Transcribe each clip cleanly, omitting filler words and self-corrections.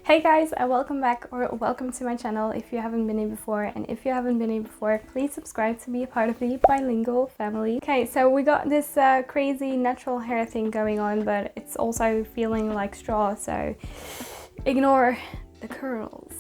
Hey guys, welcome back or welcome to my channel if you haven't been here before, and if you haven't been here before, please subscribe to be a part of the bilingual family. Okay, so we got this crazy natural hair thing going on, but it's also feeling like straw, so ignore the curls.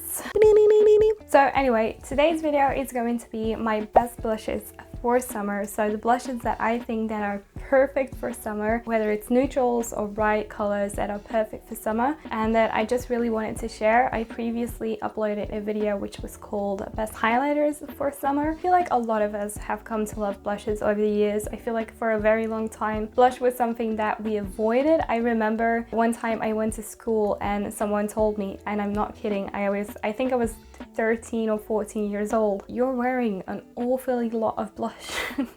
So anyway, today's video is going to be my best blushes for summer. So the blushes that I think that are perfect for summer, whether it's neutrals or bright colors that are perfect for summer and that I just really wanted to share. I previously uploaded a video which was called best highlighters for summer. I feel like a lot of us have come to love blushes over the years. I feel like for a very long time blush was something that we avoided. I remember one time I went to school and someone told me, and I'm not kidding, I think I was 13 or 14 years old, "You're wearing an awfully lot of blush."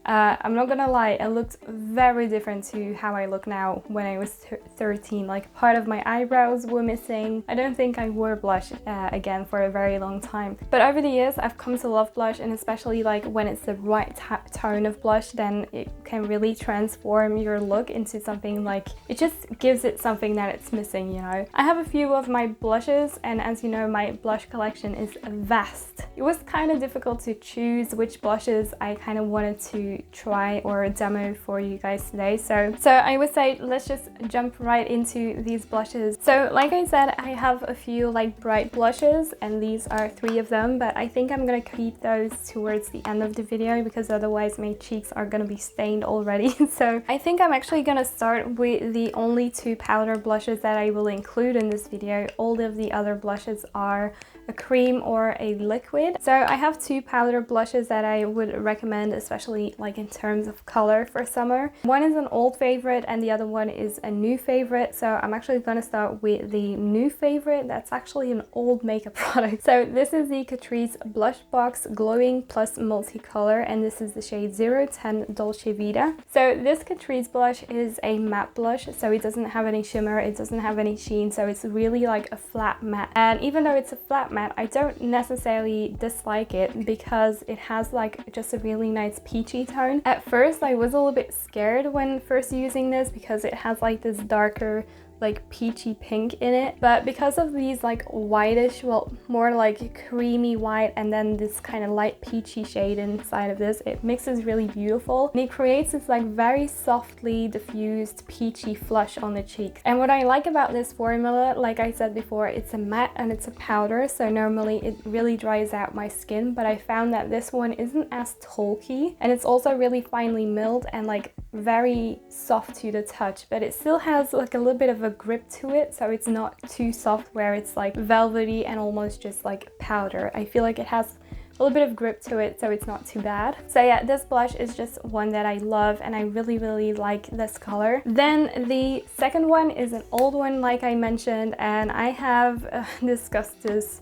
I'm not gonna lie, it looked very different to how I look now when I was 13. Like, part of my eyebrows were missing. I don't think I wore blush again for a very long time. But over the years I've come to love blush, and especially like when it's the right tone of blush, then it can really transform your look into something, like, it just gives it something that it's missing, you know. I have a few of my blushes, and as you know, my blush collection is vast. It was kind of difficult to choose which blushes I kind of wanted to try or demo for you guys today. So I would say let's just jump right into these blushes. So like I said, I have a few like bright blushes, and these are 3 of them, but I think I'm gonna keep those towards the end of the video because otherwise my cheeks are gonna be stained already. So I think I'm actually gonna start with the only 2 powder blushes that I will include in this video. All of the other blushes are a cream or a liquid. So I have 2 powder blushes that I would recommend, especially like in terms of color for summer. One is an old favorite and the other one is a new favorite. So I'm actually gonna start with the new favorite. That's actually an old makeup product. So this is the Catrice Blush Box Glowing Plus Multicolor, and this is the shade 010 Dolce Vita. So this Catrice blush is a matte blush, so it doesn't have any shimmer, it doesn't have any sheen, so it's really like a flat matte. And even though it's a flat matte, I don't necessarily dislike it because it has like just a really nice peachy tone. At first I was a little bit scared when first using this because it has like this darker like peachy pink in it, but because of these like whitish, well, more like creamy white and then this kind of light peachy shade inside of this, it mixes really beautiful and it creates this like very softly diffused peachy flush on the cheeks. And what I like about this formula, like I said before, it's a matte and it's a powder, so normally it really dries out my skin, but I found that this one isn't as talky, and it's also really finely milled and like very soft to the touch, but it still has like a little bit of a grip to it, so it's not too soft where it's like velvety and almost just like powder. I feel like it has a little bit of grip to it, so it's not too bad. So yeah, this blush is just one that I love and I really like this color. Then the second one is an old one, like I mentioned, and I have discussed this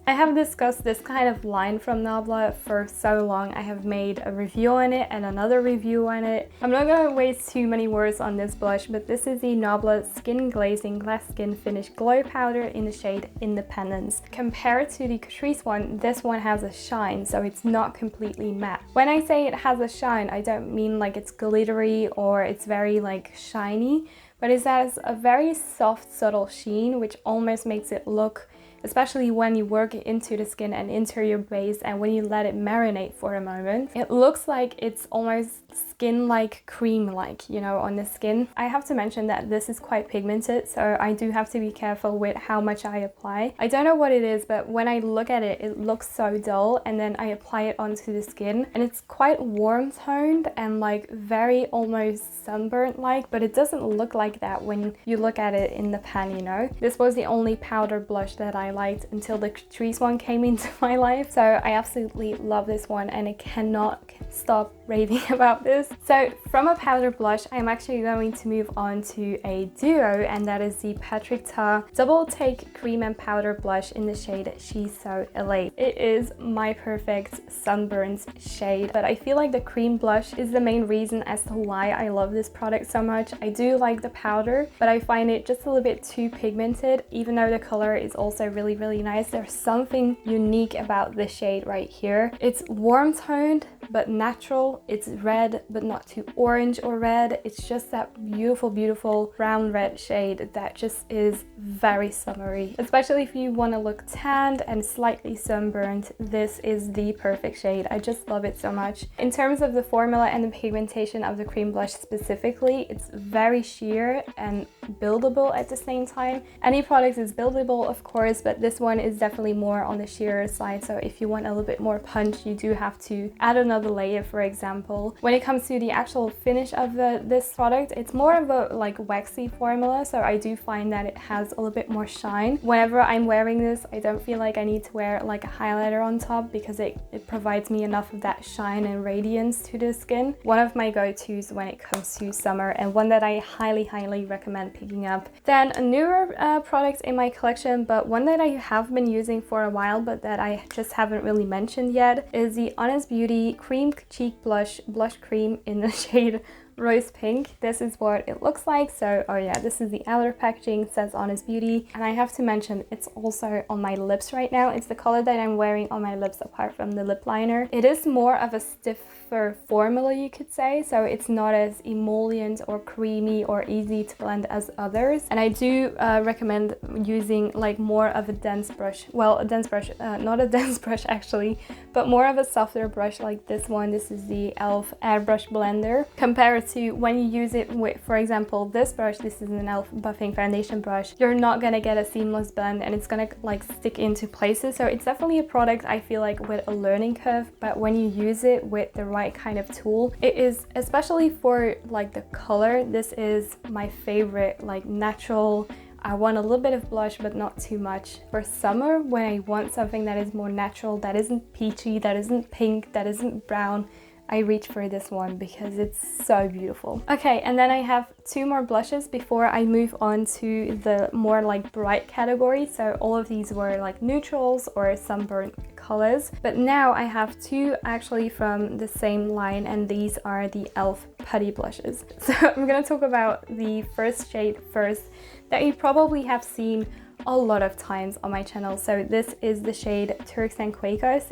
kind of line from Nabla for so long. I have made a review on it and another review on it. I'm not gonna waste too many words on this blush, but this is the Nabla Skin Glazing Glass Skin Finish Glow Powder in the shade Independence. Compared to the Catrice one, this one has a shine, so it's not completely matte. When I say it has a shine, I don't mean like it's glittery or it's very like shiny, but it has a very soft, subtle sheen, which almost makes it look, especially when you work it into the skin and into your base and when you let it marinate for a moment, it looks like it's almost skin-like, cream-like, you know, on the skin. I have to mention that this is quite pigmented, so I do have to be careful with how much I apply. I don't know what it is, but when I look at it, it looks so dull, and then I apply it onto the skin and it's quite warm toned and like very almost sunburnt like, but it doesn't look like that when you look at it in the pan, you know. This was the only powder blush that I liked until the Catrice one came into my life, so I absolutely love this one and I cannot stop raving about this. So from a powder blush, I'm actually going to move on to a duo, and that is the Patrick Ta Double Take Cream and Powder Blush in the shade She's So Elate. It is my perfect sunburnt shade, but I feel like the cream blush is the main reason as to why I love this product so much. I do like the powder, but I find it just a little bit too pigmented, even though the color is also really nice. There's something unique about this shade right here. It's warm toned but natural neutral. It's red, but not too orange or red. It's just that beautiful, beautiful brown red shade that just is very summery. Especially if you want to look tanned and slightly sunburned, this is the perfect shade. I just love it so much. In terms of the formula and the pigmentation of the cream blush specifically, it's very sheer and buildable at the same time. Any product is buildable, of course, but this one is definitely more on the sheerer side. So if you want a little bit more punch, you do have to add another layer, for example. When it comes to the actual finish of this product, it's more of a like waxy formula, so I do find that it has a little bit more shine. Whenever I'm wearing this, I don't feel like I need to wear like a highlighter on top because it provides me enough of that shine and radiance to the skin. One of my go-tos when it comes to summer, and one that I highly recommend picking up. Then a newer product in my collection, but one that I have been using for a while but that I just haven't really mentioned yet, is the Honest Beauty Cream Cheek Blush Cream in the shade Rose Pink. This is what it looks like. So, oh yeah, this is the outer packaging. It says Honest Beauty, and I have to mention it's also on my lips right now. It's the color that I'm wearing on my lips apart from the lip liner. It is more of a stiffer formula, you could say, so it's not as emollient or creamy or easy to blend as others. And I do recommend using like more of a dense brush. Well, a dense brush, not a dense brush actually, but more of a softer brush like this one. This is the e.l.f. Airbrush Blender. Compared to when you use it with, for example, this brush, this is an e.l.f. buffing foundation brush, you're not gonna get a seamless blend and it's gonna like stick into places. So it's definitely a product I feel like with a learning curve, but when you use it with the right kind of tool, it is, especially for like the color, this is my favorite, like natural. I want a little bit of blush, but not too much. For summer, when I want something that is more natural, that isn't peachy, that isn't pink, that isn't brown, I reach for this one because it's so beautiful. Okay, and then I have two more blushes before I move on to the more like bright category. So all of these were like neutrals or sunburnt colors, but now I have two actually from the same line, and these are the e.l.f. Putty blushes. So I'm gonna talk about the first shade first that you probably have seen a lot of times on my channel. So this is the shade Turks and Caicos.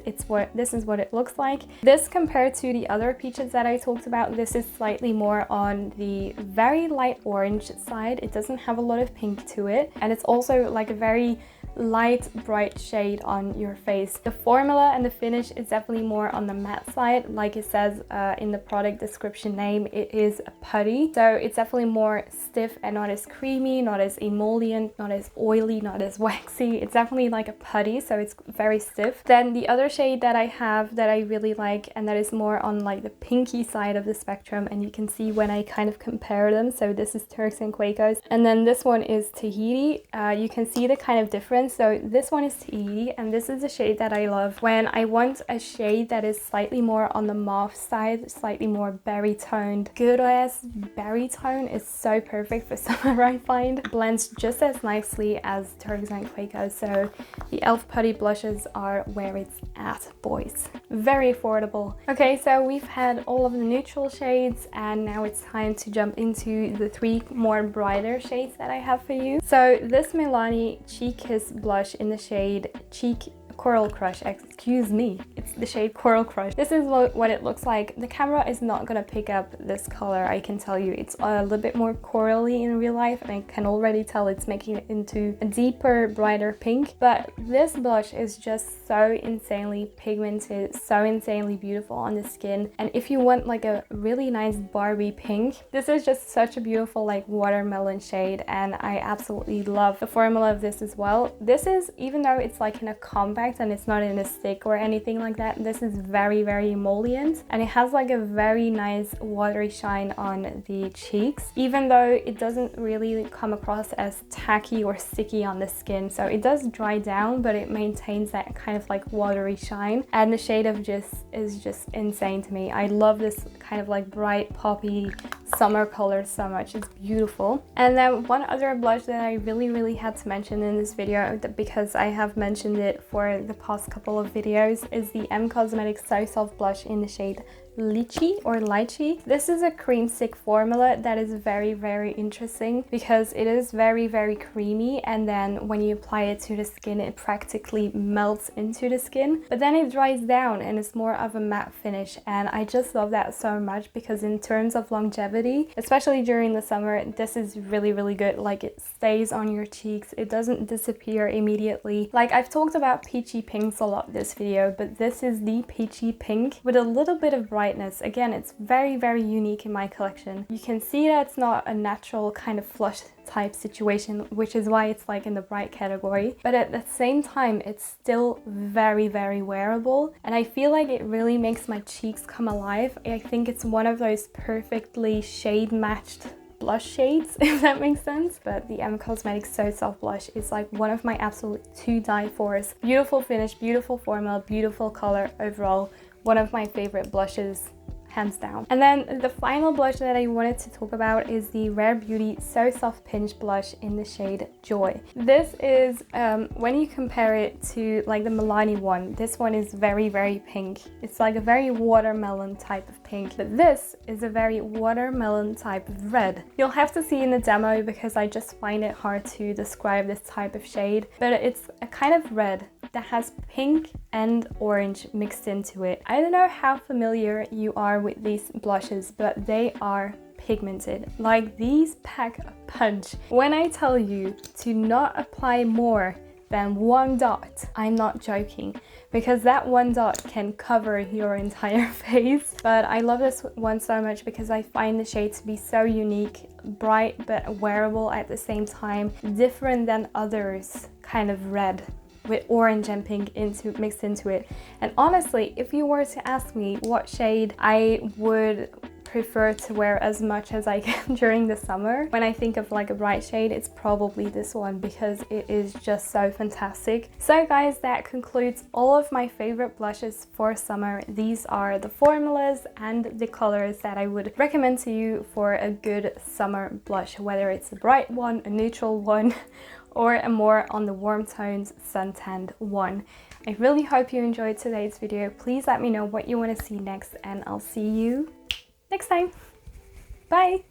This is what it looks like. This, compared to the other peaches that I talked about, this is slightly more on the very light orange side. It doesn't have a lot of pink to it, and it's also like a very light bright shade on your face. The formula and the finish is definitely more on the matte side. Like it says in the product description name, it is a putty, so it's definitely more stiff and not as creamy, not as emollient, not as oily, not as waxy. It's definitely like a putty, so it's very stiff. Then the other shade that I have that I really like, and that is more on like the pinky side of the spectrum, and you can see when I kind of compare them. So this is Turks and Caicos, and then this one is Tahiti. You can see the kind of difference. So this one is Tahiti, and this is a shade that I love when I want a shade that is slightly more on the mauve side, slightly more berry toned. Good ass berry tone is so perfect for summer, I find. It blends just as nicely as Turks and Caicos. So the e.l.f. Putty blushes are where it's at, boys. Very affordable. Okay, so we've had all of the neutral shades, and now it's time to jump into the three more brighter shades that I have for you. So this Milani Cheek Kiss blush in the shade Coral Crush, excuse me, it's the shade Coral Crush. This is what it looks like. The camera is not gonna pick up this color, I can tell you. It's a little bit more corally in real life, and I can already tell it's making it into a deeper, brighter pink. But this blush is just so insanely pigmented, so insanely beautiful on the skin. And if you want like a really nice Barbie pink, this is just such a beautiful like watermelon shade, and I absolutely love the formula of this as well. This is, even though it's like in a compact and it's not in a stick or anything like that, this is very emollient, and it has like a very nice watery shine on the cheeks, even though it doesn't really come across as tacky or sticky on the skin. So it does dry down, but it maintains that kind of like watery shine, and the shade of is just insane to me. I love this kind of like bright poppy summer color so much. It's beautiful. And then one other blush that I really had to mention in this video, because I have mentioned it for the past couple of videos, is the M Cosmetics So Soft blush in the shade lychee. This is a cream stick formula that is very, very interesting because it is very, very creamy, and then when you apply it to the skin, it practically melts into the skin, but then it dries down and it's more of a matte finish. And I just love that so much because in terms of longevity, especially during the summer, this is really, really good. Like, it stays on your cheeks, it doesn't disappear immediately. Like, I've talked about peachy pinks a lot this video, but this is the peachy pink with a little bit of brightness. Again, it's very, very unique in my collection. You can see that it's not a natural kind of flush type situation, which is why it's like in the bright category, but at the same time it's still very, very wearable, and I feel like it really makes my cheeks come alive. I think it's one of those perfectly shade matched blush shades, if that makes sense. But the Cosmetics So Soft blush is like one of my absolute to die fors. Beautiful finish, beautiful formula, beautiful color. Overall, one of my favorite blushes, hands down. And then the final blush that I wanted to talk about is the Rare Beauty So Soft Pinch blush in the shade Joy. This is, when you compare it to like the Milani one, this one is very, very pink. It's like a very watermelon type of pink, but this is a very watermelon type of red. You'll have to see in the demo because I just find it hard to describe this type of shade, but it's a kind of red that has pink and orange mixed into it. I don't know how familiar you are with these blushes, but they are pigmented. Like, these pack a punch. When I tell you to not apply more than one dot, I'm not joking, because that one dot can cover your entire face. But I love this one so much because I find the shade to be so unique, bright but wearable at the same time, different than others, kind of red with orange and pink mixed into it. And honestly, if you were to ask me what shade I would prefer to wear as much as I can during the summer, when I think of like a bright shade, it's probably this one because it is just so fantastic. So guys, that concludes all of my favorite blushes for summer. These are the formulas and the colors that I would recommend to you for a good summer blush, whether it's a bright one, a neutral one, or a more on the warm tones suntanned one. I really hope you enjoyed today's video. Please let me know what you want to see next, and I'll see you next time. Bye!